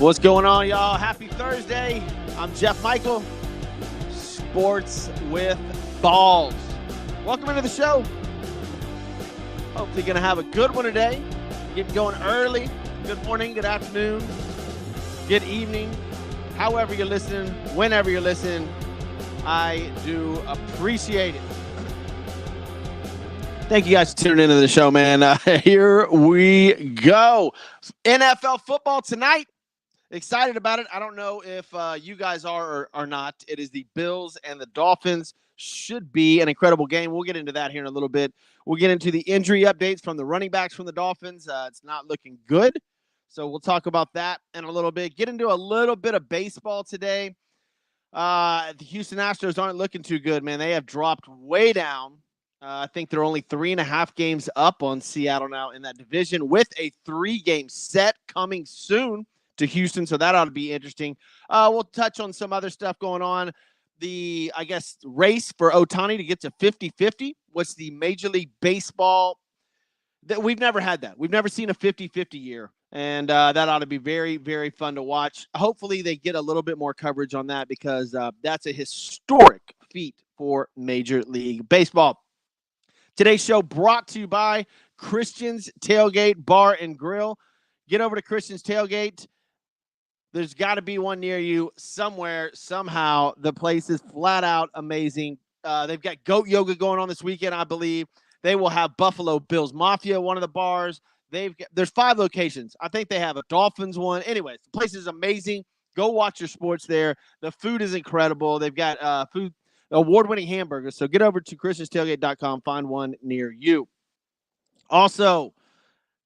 What's going on, y'all? Happy Thursday. I'm Jeff Michael, Sports with Balls. Welcome into the show. Hopefully going to have a good one today. Getting going early. Good morning, good afternoon, good evening. However you're listening, whenever you're listening, I do appreciate it. Thank you guys for tuning into the show, man. Here we go. NFL football tonight. Excited about it. I don't know if you guys are or not. It is the Bills and the Dolphins. Should be an incredible game. We'll get into that here in a little bit. We'll get into the injury updates from the running backs from the Dolphins. It's not looking good. So we'll talk about that in a little bit. Get into a little bit of baseball today. The Houston Astros aren't looking too good, man. They have dropped way down. I think they're only 3.5 games up on Seattle now in that division with a 3-game set coming soon to Houston, so that ought to be interesting. We'll touch on some other stuff going on. The, race for Ohtani to get to 50-50 was the Major League Baseball. That we've never had that. We've never seen a 50-50 year, and that ought to be very, very fun to watch. Hopefully they get a little bit more coverage on that because that's a historic feat for Major League Baseball. Today's show brought to you by Christian's Tailgate Bar and Grill. Get over to Christian's Tailgate. There's got to be one near you somewhere, somehow. The place is flat out amazing. They've got goat yoga going on this weekend, I believe. They will have Buffalo Bills Mafia, one of the bars. There's 5 locations. I think they have a Dolphins one. Anyways, the place is amazing. Go watch your sports there. The food is incredible. They've got food award-winning hamburgers. So get over to christianstailgate.com. Find one near you. Also,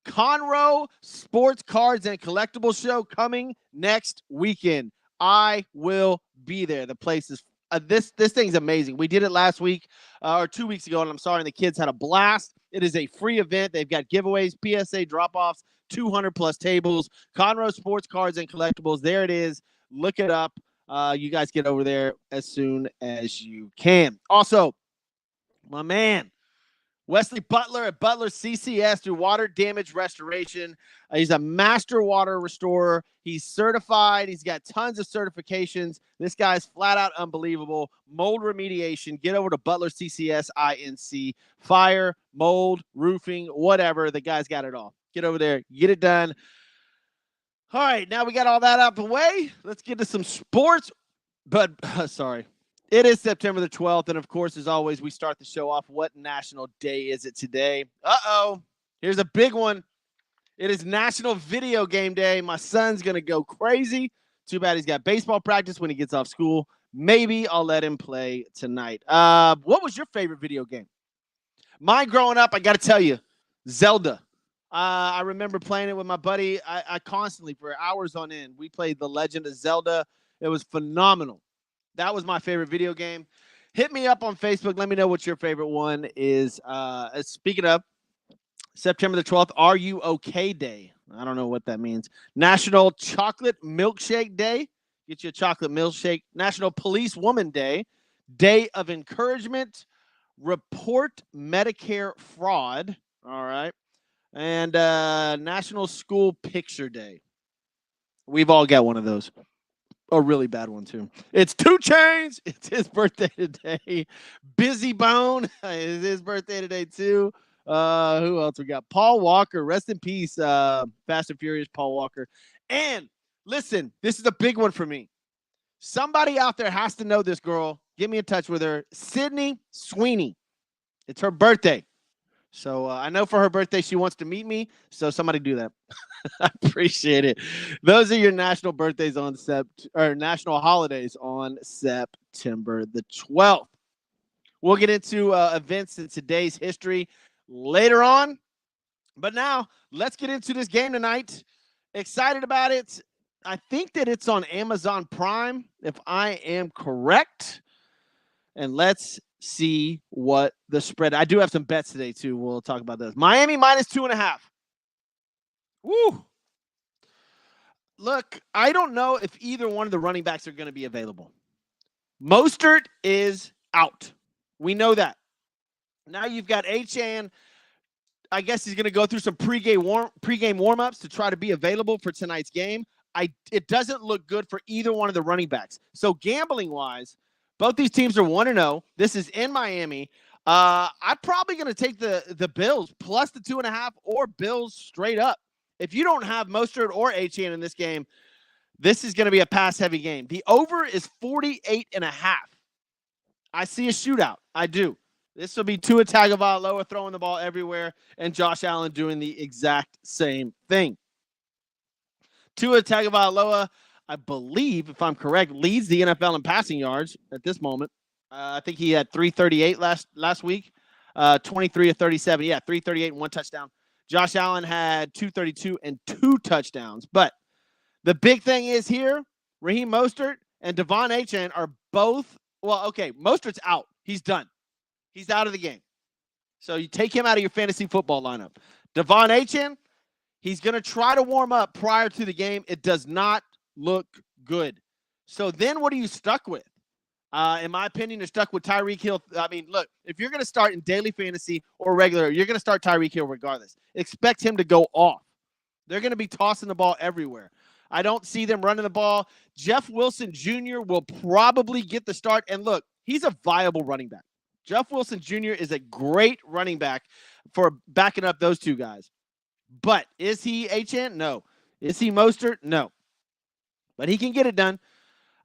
Conroe Sports Cards and Collectibles Show coming next weekend. I will be there. The place is this thing's amazing. We did it last week or 2 weeks ago, and I'm sorry, and the kids had a blast. It is a free event. They've got giveaways, PSA drop-offs, 200-plus tables. Conroe Sports Cards and Collectibles. There it is. Look it up. You guys get over there as soon as you can. Also, my man, Wesley Butler at Butler CCS through water damage restoration. He's a master water restorer. He's certified. He's got tons of certifications. This guy's flat out unbelievable. Mold remediation. Get over to Butler CCS INC. Fire, mold, roofing, whatever. The guy's got it all. Get over there. Get it done. All right, now we got all that out the way. Let's get to some sports. But, sorry. It is September the 12th, and of course, as always, we start the show off. What national day is it today? Uh-oh. Here's a big one. It is National Video Game Day. My son's going to go crazy. Too bad he's got baseball practice when he gets off school. Maybe I'll let him play tonight. What was your favorite video game? Mine growing up, I got to tell you, Zelda. I remember playing it with my buddy. I constantly, for hours on end, we played The Legend of Zelda. It was phenomenal. That was my favorite video game. Hit me up on Facebook. Let me know what your favorite one is. Speaking of, September the 12th, Are You OK Day. I don't know what that means. National Chocolate Milkshake Day. Get you a chocolate milkshake. National Police Woman Day. Day of Encouragement. Report Medicare Fraud. All right. And National School Picture Day. We've all got one of those. A really bad one, too. It's 2 Chainz. It's his birthday today. Busy Bone is his birthday today, too. Who else we got? Paul Walker. Rest in peace, Fast and Furious Paul Walker. And listen, this is a big one for me. Somebody out there has to know this girl. Get me in touch with her. Sydney Sweeney. It's her birthday. So I know for her birthday she wants to meet me. So somebody do that. I appreciate it. Those are your national birthdays on national holidays on September the 12th. We'll get into events in today's history later on. But now let's get into this game tonight. Excited about it. I think that it's on Amazon Prime, if I am correct. And let's see what the spread. I do have some bets today, too. We'll talk about this. Miami minus 2.5. Woo. Look, I don't know if either one of the running backs are going to be available. Mostert is out. We know that. Now you've got Achane. I guess he's going to go through some pregame warm-ups to try to be available for tonight's game. it doesn't look good for either one of the running backs. So gambling-wise, both these teams are 1-0. This is in Miami. I'm probably going to take the Bills plus the 2.5 or Bills straight up. If you don't have Mostert or Etienne in this game, this is going to be a pass-heavy game. The over is 48.5. I see a shootout. I do. This will be Tua Tagovailoa throwing the ball everywhere and Josh Allen doing the exact same thing. Tua Tagovailoa, I believe, if I'm correct, leads the NFL in passing yards at this moment. I think he had 338 last week, 23 to 37. Yeah, 338 and 1 touchdown. Josh Allen had 232 and 2 touchdowns. But the big thing is here, Raheem Mostert and Devon Achane are both, well, okay, Mostert's out. He's done. He's out of the game. So you take him out of your fantasy football lineup. Devon Achane, he's going to try to warm up prior to the game. It does not look good. So then what are you stuck with? In my opinion, you're stuck with Tyreek Hill. I mean, look, if you're going to start in daily fantasy or regular, you're going to start Tyreek Hill regardless. Expect him to go off. They're going to be tossing the ball everywhere. I don't see them running the ball. Jeff Wilson Jr. will probably get the start. And look, he's a viable running back. Jeff Wilson Jr. is a great running back for backing up those two guys. But is he Achane? No. Is he Mostert? No. But he can get it done.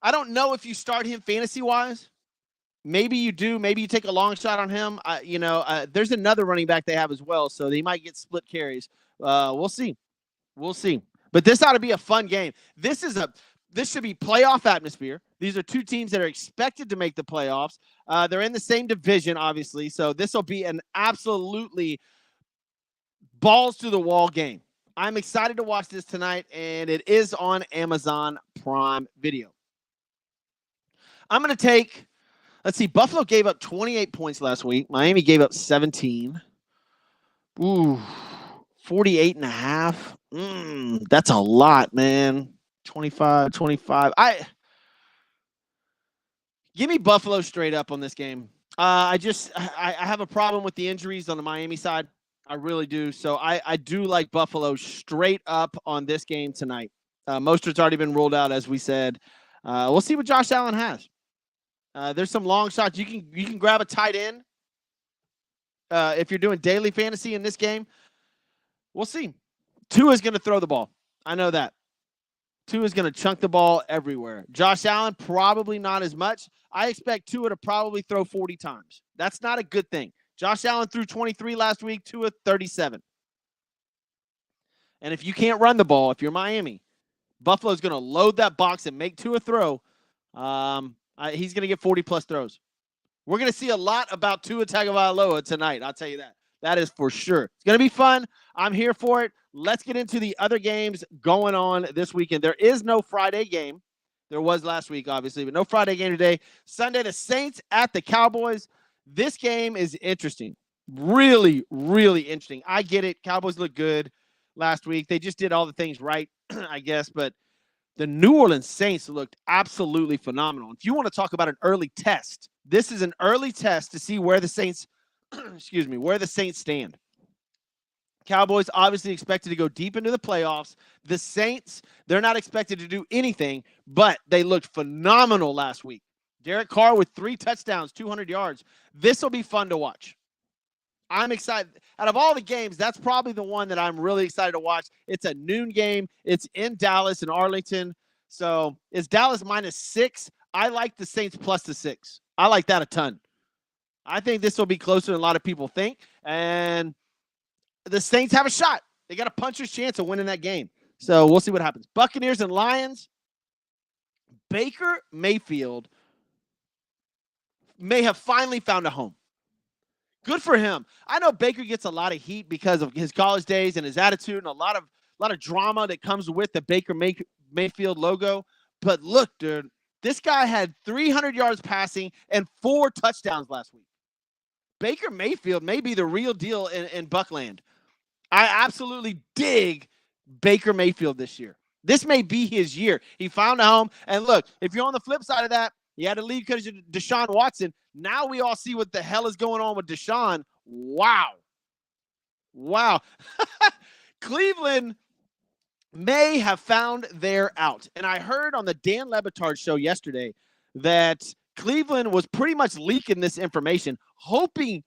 I don't know if you start him fantasy-wise. Maybe you do. Maybe you take a long shot on him. There's another running back they have as well, so they might get split carries. We'll see. We'll see. But this ought to be a fun game. This should be playoff atmosphere. These are two teams that are expected to make the playoffs. They're in the same division, obviously, so this will be an absolutely balls-to-the-wall game. I'm excited to watch this tonight, and it is on Amazon Prime Video. I'm going to take, let's see, Buffalo gave up 28 points last week. Miami gave up 17. Ooh, 48.5. That's a lot, man. 25. Give me Buffalo straight up on this game. I have a problem with the injuries on the Miami side. I really do. So I do like Buffalo straight up on this game tonight. Mostert's already been ruled out, as we said. We'll see what Josh Allen has. There's some long shots. You can grab a tight end if you're doing daily fantasy in this game. We'll see. Tua's going to throw the ball. I know that. Tua's going to chunk the ball everywhere. Josh Allen, probably not as much. I expect Tua to probably throw 40 times. That's not a good thing. Josh Allen threw 23 last week, Tua 37. And if you can't run the ball, if you're Miami, Buffalo's going to load that box and make Tua throw. He's going to get 40-plus throws. We're going to see a lot about Tua Tagovailoa tonight. I'll tell you that. That is for sure. It's going to be fun. I'm here for it. Let's get into the other games going on this weekend. There is no Friday game. There was last week, obviously, but no Friday game today. Sunday, the Saints at the Cowboys. This game is interesting. Really, really interesting. I get it. Cowboys look good last week. They just did all the things right, I guess, but the New Orleans Saints looked absolutely phenomenal. If you want to talk about an early test, this is an early test to see where the Saints, where the Saints stand. Cowboys obviously expected to go deep into the playoffs. The Saints, they're not expected to do anything, but they looked phenomenal last week. Derek Carr with 3 touchdowns, 200 yards. This will be fun to watch. I'm excited. Out of all the games, that's probably the one that I'm really excited to watch. It's a noon game. It's in Dallas and Arlington. So it's Dallas -6. I like the Saints plus the 6. I like that a ton. I think this will be closer than a lot of people think. And the Saints have a shot. They got a puncher's chance of winning that game. So we'll see what happens. Buccaneers and Lions. Baker Mayfield may have finally found a home. Good for him. I know Baker gets a lot of heat because of his college days and his attitude and a lot of drama that comes with the Baker Mayfield logo. But look, dude, this guy had 300 yards passing and 4 touchdowns last week. Baker Mayfield may be the real deal in Buckland. I absolutely dig Baker Mayfield this year. This may be his year. He found a home. And look, if you're on the flip side of that, you had to leave because of Deshaun Watson. Now we all see what the hell is going on with Deshaun. Wow. Cleveland may have found their out. And I heard on the Dan Lebitard show yesterday that Cleveland was pretty much leaking this information, hoping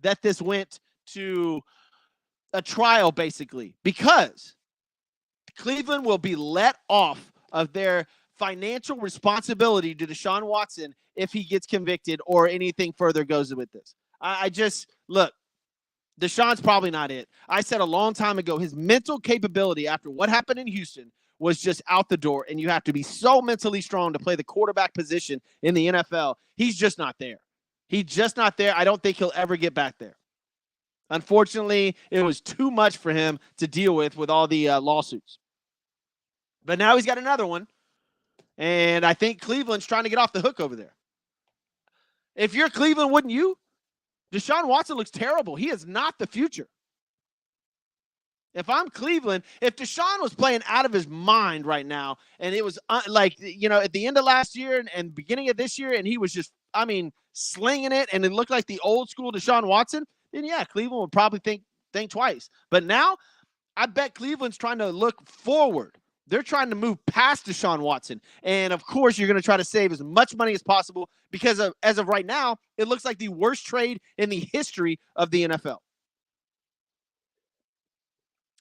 that this went to a trial, basically, because Cleveland will be let off of their financial responsibility to Deshaun Watson if he gets convicted or anything further goes with this. I just, look, Deshaun's probably not it. I said a long time ago, his mental capability after what happened in Houston was just out the door, and you have to be so mentally strong to play the quarterback position in the NFL. He's just not there. He's just not there. I don't think he'll ever get back there. Unfortunately, it was too much for him to deal with all the lawsuits. But now he's got another one, and I think Cleveland's trying to get off the hook over there. If you're Cleveland, wouldn't you? Deshaun Watson looks terrible. He is not the future. If I'm Cleveland, if Deshaun was playing out of his mind right now, and it was at the end of last year and beginning of this year, and he was just, slinging it, and it looked like the old school Deshaun Watson, then yeah, Cleveland would probably think twice. But now, I bet Cleveland's trying to look forward. They're trying to move past Deshaun Watson. And, of course, you're going to try to save as much money as possible because, as of right now, it looks like the worst trade in the history of the NFL.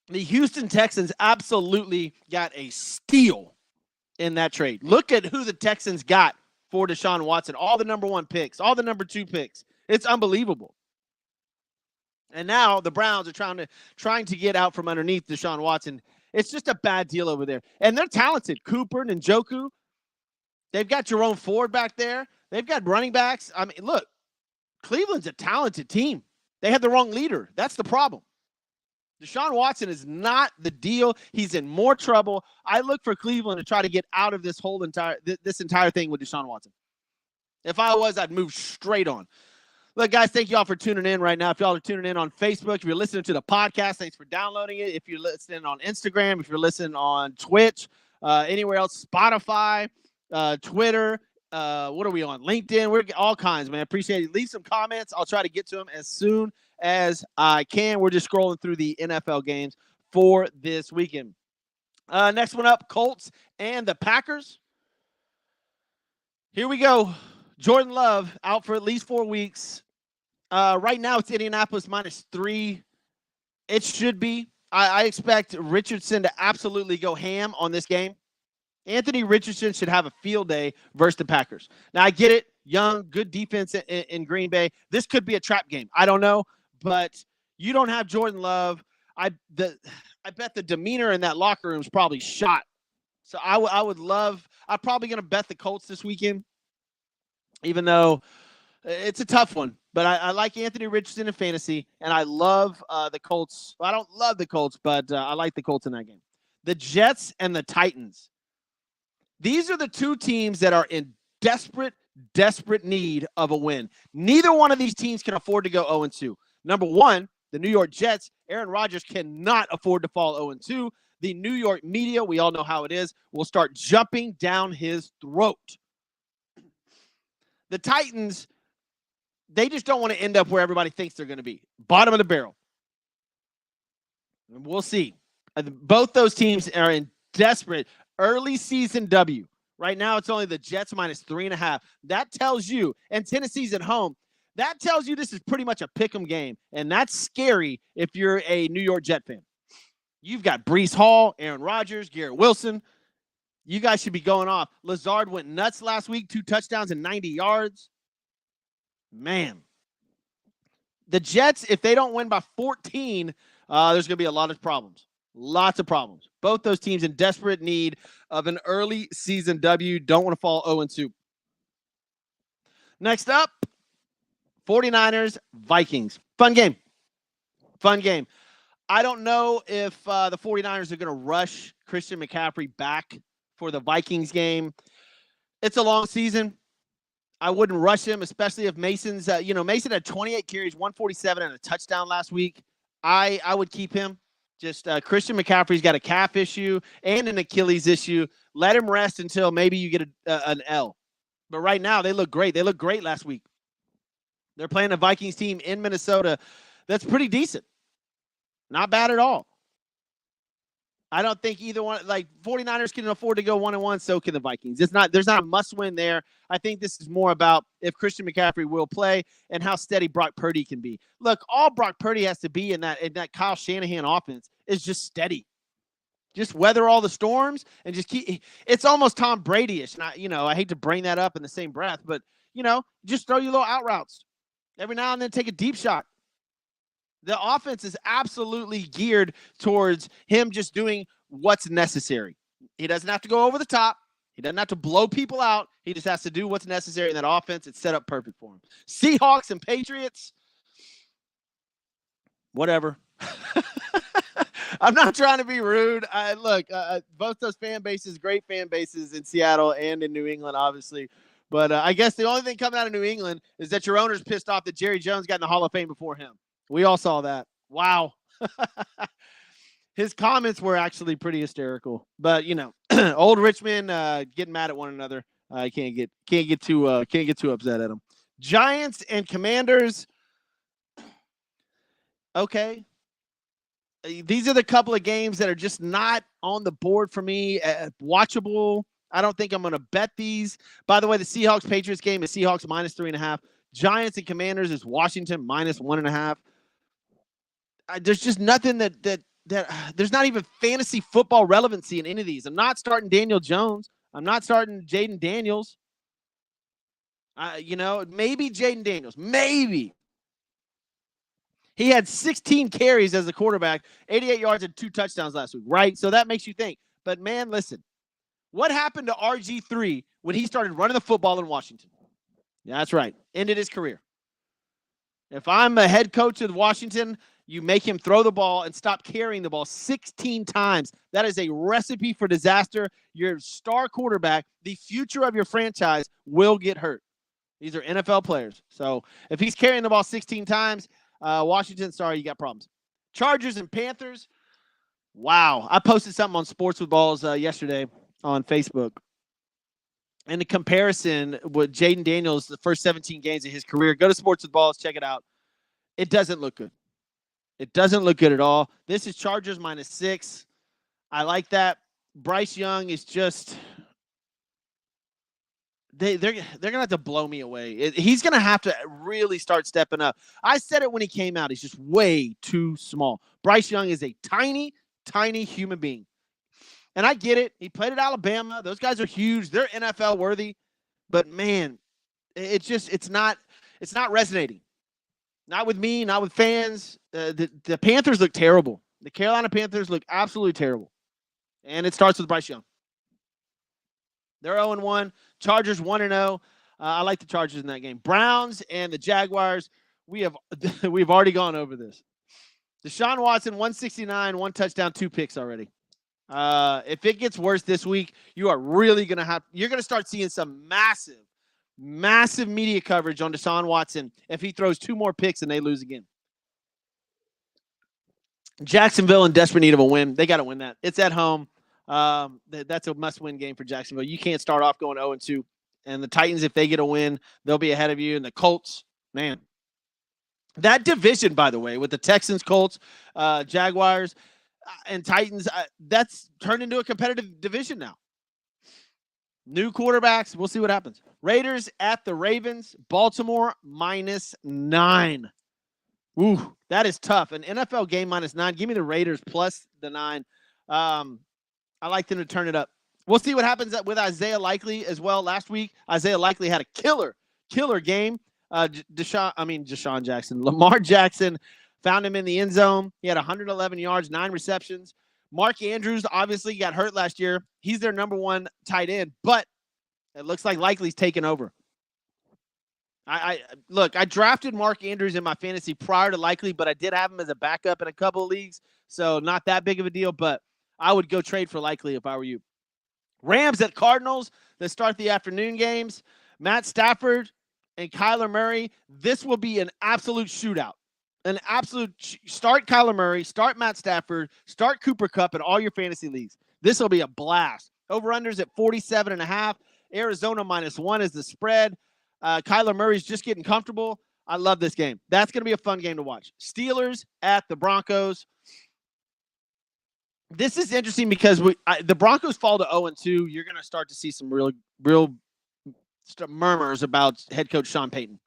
The Houston Texans absolutely got a steal in that trade. Look at who the Texans got for Deshaun Watson. All the number 1 picks, all the number 2 picks. It's unbelievable. And now the Browns are trying to get out from underneath Deshaun Watson. It's just a bad deal over there. And they're talented. Cooper and Njoku. They've got Jerome Ford back there. They've got running backs. Look, Cleveland's a talented team. They had the wrong leader. That's the problem. Deshaun Watson is not the deal. He's in more trouble. I look for Cleveland to try to get out of this entire thing with Deshaun Watson. If I was, I'd move straight on. Look, guys, thank you all for tuning in right now. If y'all are tuning in on Facebook, if you're listening to the podcast, thanks for downloading it. If you're listening on Instagram, if you're listening on Twitch, anywhere else, Spotify, Twitter, what are we on? LinkedIn. We're all kinds, man. Appreciate it. Leave some comments. I'll try to get to them as soon as I can. We're just scrolling through the NFL games for this weekend. Next one up, Colts and the Packers. Here we go. Jordan Love out for at least 4 weeks. Right now, it's Indianapolis -3. It should be. I expect Richardson to absolutely go ham on this game. Anthony Richardson should have a field day versus the Packers. Now, I get it. Young, good defense in Green Bay. This could be a trap game. I don't know. But you don't have Jordan Love. I bet the demeanor in that locker room is probably shot. So I'm probably going to bet the Colts this weekend, even though it's a tough one. But I like Anthony Richardson in fantasy, and I love the Colts. Well, I don't love the Colts, but I like the Colts in that game. The Jets and the Titans. These are the two teams that are in desperate need of a win. Neither one of these teams can afford to go 0-2. Number one, the New York Jets, Aaron Rodgers cannot afford to fall 0-2. The New York media, we all know how it is, will start jumping down his throat. The Titans, they just don't want to end up where everybody thinks they're going to be. Bottom of the barrel. And we'll see. Both those teams are in desperate early season W. Right now, it's only the Jets -3.5. That tells you, and Tennessee's at home, that tells you this is pretty much a pick'em game, and that's scary if you're a New York Jet fan. You've got Breece Hall, Aaron Rodgers, Garrett Wilson. You guys should be going off. Lazard went nuts last week, 2 touchdowns and 90 yards. Man. The Jets, if they don't win by 14, there's going to be a lot of problems. Lots of problems. Both those teams in desperate need of an early season W. Don't want to fall 0-2. Next up, 49ers, Vikings. Fun game. I don't know if the 49ers are going to rush Christian McCaffrey back for the Vikings game. It's a long season. I wouldn't rush him, especially if Mason's, Mason had 28 carries, 147 and a touchdown last week. I would keep him. Just Christian McCaffrey's got a calf issue and an Achilles issue. Let him rest until maybe you get an L. But right now, they look great. They looked great last week. They're playing a Vikings team in Minnesota that's pretty decent. Not bad at all. I don't think either one, like 49ers can afford to go 1-1, so can the Vikings. There's not a must win there. I think this is more about if Christian McCaffrey will play and how steady Brock Purdy can be. Look, all Brock Purdy has to be in that Kyle Shanahan offense is just steady. Just weather all the storms and just keep. It's almost Tom Brady-ish. And I hate to bring that up in the same breath, but just throw your little out routes every now and then. Take a deep shot. The offense is absolutely geared towards him just doing what's necessary. He doesn't have to go over the top. He doesn't have to blow people out. He just has to do what's necessary in that offense. It's set up perfect for him. Seahawks and Patriots, whatever. I'm not trying to be rude. Look, both those fan bases, great fan bases in Seattle and in New England, obviously. But I guess the only thing coming out of New England is that your owner's pissed off that Jerry Jones got in the Hall of Fame before him. We all saw that. Wow. His comments were actually pretty hysterical. But old Richmond getting mad at one another. I can't get too upset at them. Giants and Commanders. Okay. These are the couple of games that are just not on the board for me. Watchable. I don't think I'm going to bet these. By the way, the Seahawks-Patriots game is Seahawks -3.5. Giants and Commanders is Washington -1.5. There's just nothing that there's not even fantasy football relevancy in any of these. I'm not starting Daniel Jones. I'm not starting Jaden Daniels. Maybe Jaden Daniels. Maybe. He had 16 carries as a quarterback, 88 yards and 2 touchdowns last week, right? So that makes you think. But, man, listen. What happened to RG3 when he started running the football in Washington? Yeah, that's right. Ended his career. If I'm a head coach of Washington, you make him throw the ball and stop carrying the ball 16 times. That is a recipe for disaster. Your star quarterback, the future of your franchise, will get hurt. These are NFL players. So if he's carrying the ball 16 times, Washington, sorry, you got problems. Chargers and Panthers. Wow. I posted something on Sports with Balls yesterday on Facebook. And the comparison with Jaden Daniels, the first 17 games of his career. Go to Sports with Balls, check it out. It doesn't look good. It doesn't look good at all. This is Chargers -6. I like that. Bryce Young is just they're gonna have to blow me away. He's gonna have to really start stepping up. I said it when he came out. He's just way too small. Bryce Young is a tiny, tiny human being. And I get it. He played at Alabama. Those guys are huge. They're NFL worthy. But man, it's not resonating. Not with me, not with fans. The Panthers look terrible. The Carolina Panthers look absolutely terrible. And it starts with Bryce Young. They're 0-1. Chargers 1-0. I like the Chargers in that game. Browns and the Jaguars. We've already gone over this. Deshaun Watson 169, 1 touchdown, 2 picks already. If it gets worse this week, you're going to start seeing some massive media coverage on Deshaun Watson if he throws 2 more picks and they lose again. Jacksonville in desperate need of a win. They got to win that. It's at home. That's a must-win game for Jacksonville. You can't start off going 0-2. And the Titans, if they get a win, they'll be ahead of you. And the Colts, man. That division, by the way, with the Texans, Colts, Jaguars, and Titans, that's turned into a competitive division now. New quarterbacks. We'll see what happens. Raiders at the Ravens. Baltimore -9. Ooh, that is tough. An NFL game -9. Give me the Raiders plus the 9. I like them to turn it up. We'll see what happens with Isaiah Likely as well. Last week, Isaiah Likely had a killer game. Deshaun Jackson. Lamar Jackson found him in the end zone. He had 111 yards, 9 receptions. Mark Andrews obviously got hurt last year. He's their number 1 tight end, but it looks like Likely's taken over. I drafted Mark Andrews in my fantasy prior to Likely, but I did have him as a backup in a couple of leagues, so not that big of a deal, but I would go trade for Likely if I were you. Rams at Cardinals that start the afternoon games. Matt Stafford and Kyler Murray. This will be an absolute shootout. Start Kyler Murray, start Matt Stafford, start Cooper Kupp in all your fantasy leagues. This will be a blast. Over-unders at 47.5. Arizona -1 is the spread. Kyler Murray's just getting comfortable. I love this game. That's going to be a fun game to watch. Steelers at the Broncos. This is interesting because the Broncos fall to 0-2. You're going to start to see some real murmurs about head coach Sean Payton.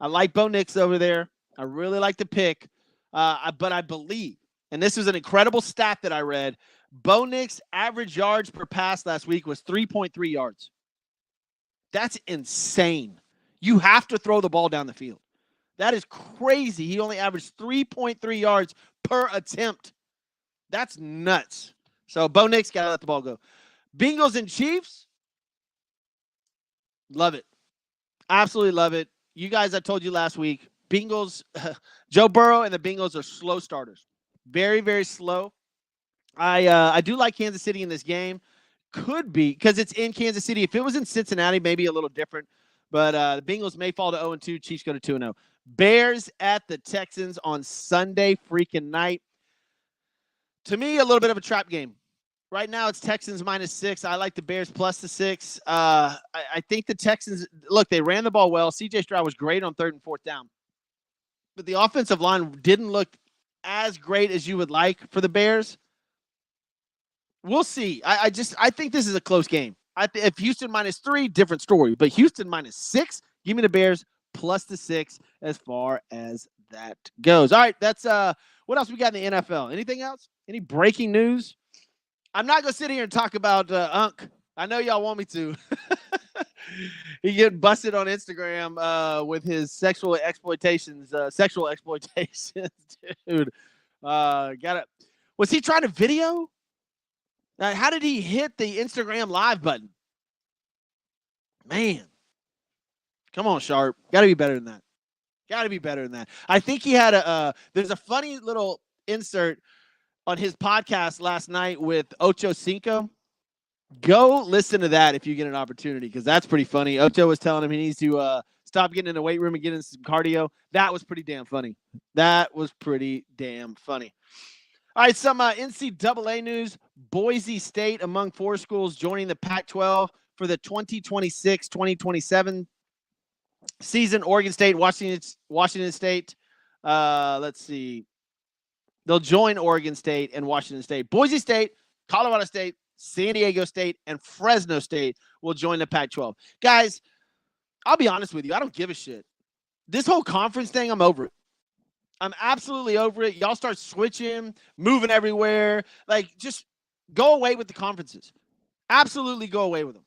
I like Bo Nix over there. I really like the pick. But I believe, and this is an incredible stat that I read, Bo Nix average yards per pass last week was 3.3 yards. That's insane. You have to throw the ball down the field. That is crazy. He only averaged 3.3 yards per attempt. That's nuts. So Bo Nix got to let the ball go. Bengals and Chiefs, love it. Absolutely love it. You guys, I told you last week, Bengals, Joe Burrow and the Bengals are slow starters. Very, very slow. I do like Kansas City in this game. Could be because it's in Kansas City. If it was in Cincinnati, maybe a little different. But the Bengals may fall to 0-2. Chiefs go to 2-0. Bears at the Texans on Sunday freaking night. To me, a little bit of a trap game. Right now, it's Texans -6. I like the Bears plus the 6. I think the Texans, look, they ran the ball well. C.J. Stroud was great on 3rd and 4th down. But the offensive line didn't look as great as you would like for the Bears. We'll see. I think this is a close game. If Houston -3, different story. But Houston -6, give me the Bears plus the 6 as far as that goes. All right, that's what else we got in the NFL? Anything else? Any breaking news? I'm not going to sit here and talk about Unc. I know y'all want me to. He getting busted on Instagram with his sexual exploitations, dude. Was he trying to video? How did he hit the Instagram live button? Man. Come on, Sharp. Got to be better than that. Got to be better than that. I think he had there's a funny little insert on his podcast last night with Ocho Cinco. Go listen to that if you get an opportunity, because that's pretty funny. Ocho was telling him he needs to stop getting in the weight room and get in some cardio. That was pretty damn funny. All right, some NCAA news. Boise State among 4 schools joining the Pac-12 for the 2026-2027 season. Oregon State, Washington State. Let's see. They'll join Oregon State and Washington State. Boise State, Colorado State, San Diego State, and Fresno State will join the Pac-12. Guys, I'll be honest with you. I don't give a shit. This whole conference thing, I'm over it. I'm absolutely over it. Y'all start switching, moving everywhere. Like, just go away with the conferences. Absolutely go away with them.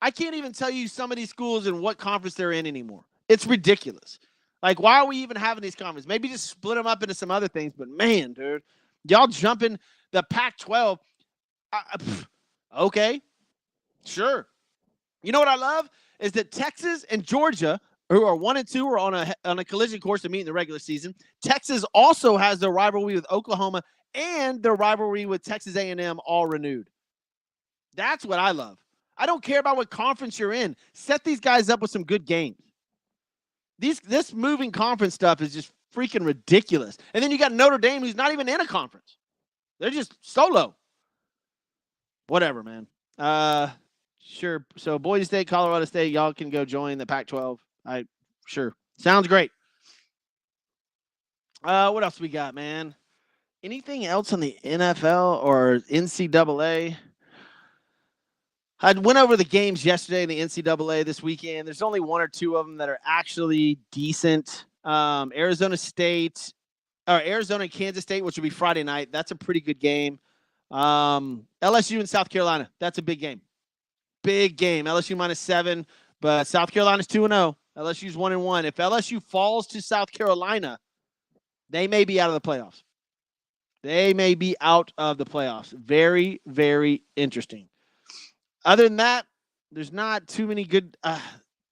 I can't even tell you some of these schools and what conference they're in anymore. It's ridiculous. Like, why are we even having these conferences? Maybe just split them up into some other things. But, man, dude, y'all jumping the Pac-12. Okay, sure. You know what I love is that Texas and Georgia, who are 1 and 2, are on a collision course to meet in the regular season. Texas also has their rivalry with Oklahoma and their rivalry with Texas A&M all renewed. That's what I love. I don't care about what conference you're in. Set these guys up with some good games. This moving conference stuff is just freaking ridiculous. And then you got Notre Dame, who's not even in a conference. They're just solo. Whatever, man. Sure. So Boise State, Colorado State, y'all can go join the Pac-12. Sure. Sounds great. What else we got, man? Anything else on the NFL or NCAA? I went over the games yesterday in the NCAA this weekend. There's only 1 or 2 of them that are actually decent. Arizona and Kansas State, which will be Friday night. That's a pretty good game. LSU and South Carolina. That's a big game. Big game. LSU -7, but South Carolina's 2-0. LSU's 1-1. If LSU falls to South Carolina, they may be out of the playoffs. Very, very interesting. Other than that, there's not too many good,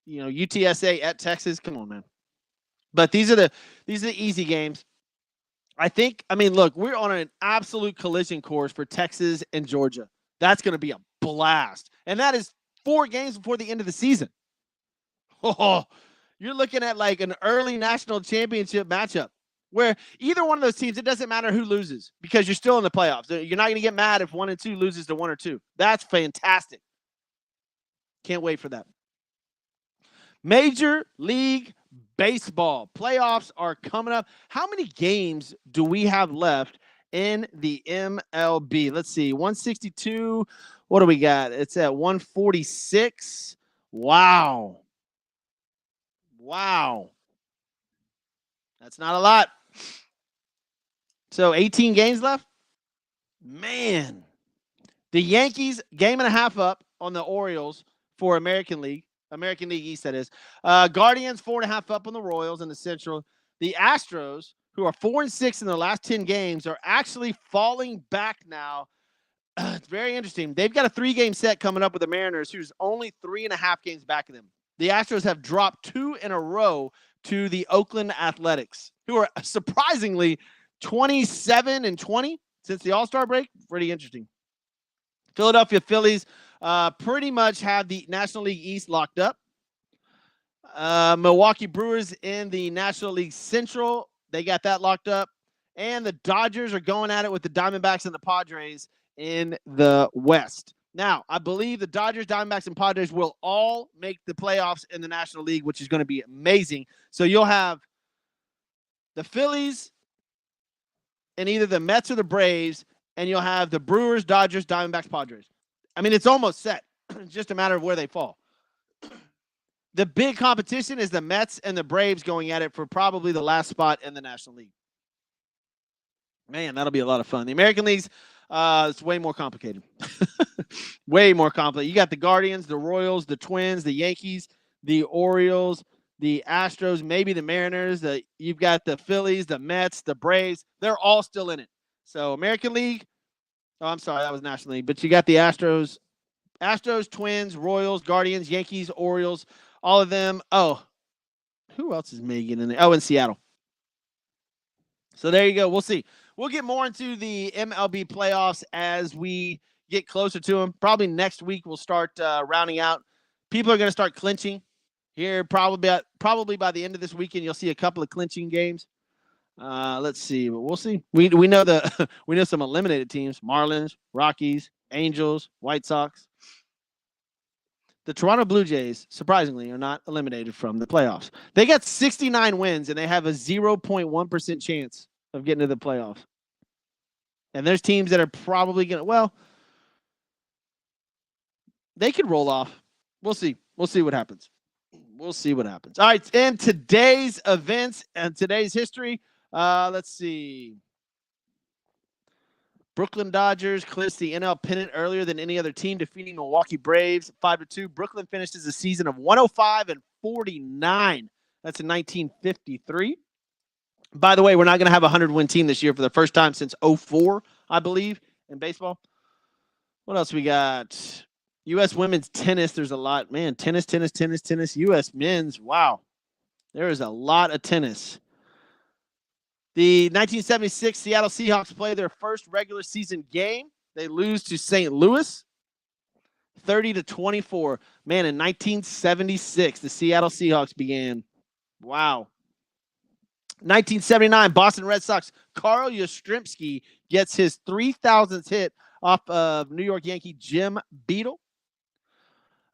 UTSA at Texas. Come on, man. But these are the easy games. Look, we're on an absolute collision course for Texas and Georgia. That's going to be a blast. And that is 4 games before the end of the season. Oh, you're looking at like an early national championship matchup where either one of those teams, it doesn't matter who loses because you're still in the playoffs. You're not going to get mad if 1 and 2 loses to 1 or 2. That's fantastic. Can't wait for that. Major League Baseball playoffs are coming up. How many games do we have left in the MLB. Let's see, 162. What do we got? It's at 146. Wow. That's not a lot. So 18 games left? Man. The Yankees, game and a half up on the Orioles for American League East, that is. Guardians, 4.5 up on the Royals in the Central. The Astros, who are 4-6 in their last 10 games, are actually falling back now. It's very interesting. They've got a 3-game set coming up with the Mariners, who's only 3.5 games back of them. The Astros have dropped 2 in a row to the Oakland Athletics, who are surprisingly 27-20 since the All-Star break. Pretty interesting. Philadelphia Phillies pretty much have the National League East locked up. Milwaukee Brewers in the National League Central, they got that locked up. And the Dodgers are going at it with the Diamondbacks and the Padres in the West. Now, I believe the Dodgers, Diamondbacks, and Padres will all make the playoffs in the National League, which is going to be amazing. So you'll have the Phillies and either the Mets or the Braves, and you'll have the Brewers, Dodgers, Diamondbacks, Padres. I mean, it's almost set. It's just a matter of where they fall. The big competition is the Mets and the Braves going at it for probably the last spot in the National League. Man, that'll be a lot of fun. The American League's it's way more complicated. Way more complicated. You got the Guardians, the Royals, the Twins, the Yankees, the Orioles, the Astros, maybe the Mariners. You've got the Phillies, the Mets, the Braves. They're all still in it. So American League, I'm sorry, that was National League. But you got the Astros, Twins, Royals, Guardians, Yankees, Orioles, all of them. Oh, who else is making in there? Oh, in Seattle. So there you go. We'll see. We'll get more into the MLB playoffs as we get closer to them. Probably next week we'll start rounding out. People are going to start clinching here probably by the end of this weekend. You'll see a couple of clinching games. Let's see, but we'll see. We know we know some eliminated teams: Marlins, Rockies, Angels, White Sox. The Toronto Blue Jays, surprisingly, are not eliminated from the playoffs. They got 69 wins, and they have a 0.1% chance of getting to the playoffs. And there's teams that are probably going to, well, they could roll off. We'll see. We'll see what happens. We'll see what happens. All right, in today's events and today's history, let's see. Brooklyn Dodgers clinched the NL pennant earlier than any other team, defeating Milwaukee Braves 5-2. Brooklyn finished as a season of 105-49. That's in 1953. By the way, we're not going to have a 100-win team this year for the first time since 2004, I believe, in baseball. What else we got? U.S. women's tennis. There's a lot. Man, tennis. U.S. men's. Wow. There is a lot of tennis. The 1976 Seattle Seahawks play their first regular season game. They lose to St. Louis 30-24. Man, in 1976, the Seattle Seahawks began. Wow. 1979, Boston Red Sox. Carl Yastrzemski gets his 3,000th hit off of New York Yankee Jim Beadle.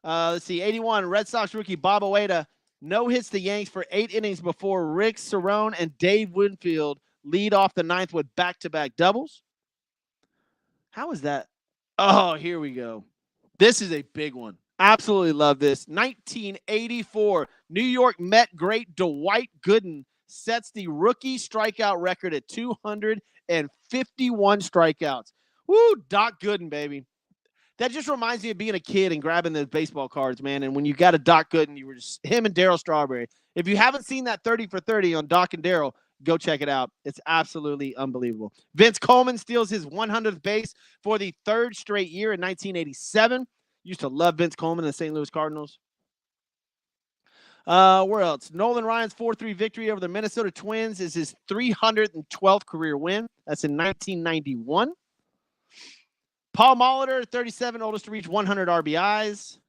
Let's see, 81, Red Sox rookie Bob Oweda no hits the Yanks for 8 innings before Rick Cerrone and Dave Winfield lead off the 9th with back-to-back doubles. How is that? Oh, here we go. This is a big one. Absolutely love this. 1984, New York Met great Dwight Gooden sets the rookie strikeout record at 251 strikeouts. Woo, Doc Gooden, baby. That just reminds me of being a kid and grabbing those baseball cards, man. And when you got a Doc Gooden, you were just him and Darryl Strawberry. If you haven't seen that 30 for 30 on Doc and Darryl, go check it out. It's absolutely unbelievable. Vince Coleman steals his 100th base for the 3rd straight year in 1987. Used to love Vince Coleman and the St. Louis Cardinals. Where else? Nolan Ryan's 4-3 victory over the Minnesota Twins is his 312th career win. That's in 1991. Paul Molitor, 37, oldest to reach 100 RBIs.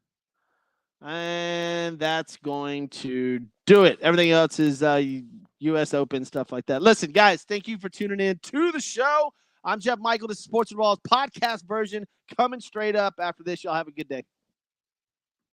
And that's going to do it. Everything else is U.S. Open, stuff like that. Listen, guys, thank you for tuning in to the show. I'm Jeff Michael. This is Sports and Balls podcast version coming straight up after this. Y'all have a good day.